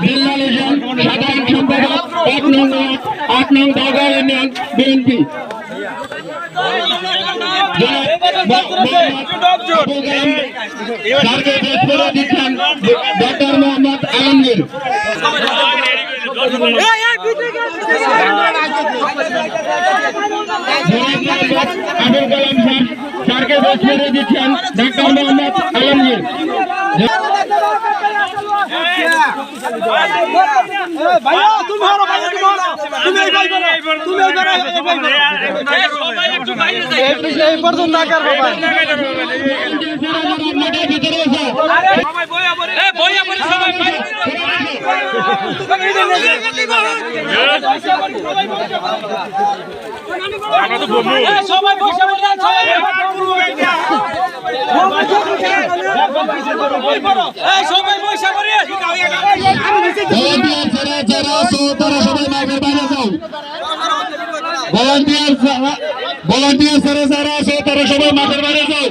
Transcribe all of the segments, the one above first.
জেলা লেশন সাধারণ সম্পাদক 8 নং দাগা ইউনিয়ন বিএনপি। ডক্টর মোহাম্মদ আলমগীর আবুল কালাম স্যারকে বসিয়ে দিচ্ছেন ডক্টর মোহাম্মদ আলমগীর। ভলান্টিয়ার যারা আছে তারা সবাই মাঠের বাইরে যাও।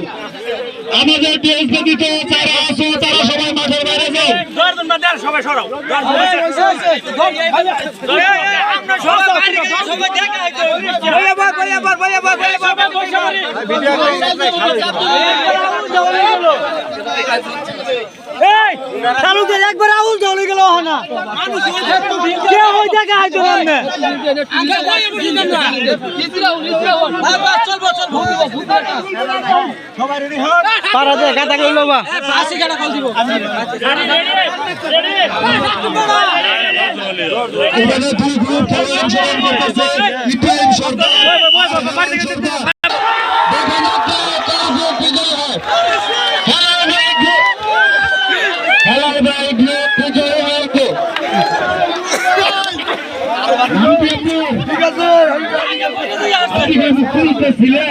আমাদের টিএস ব্যতীত যারা আছে তারা সবাই মাঠের বাইরে যাও। একবার আউল চলে গেল না ছিলেন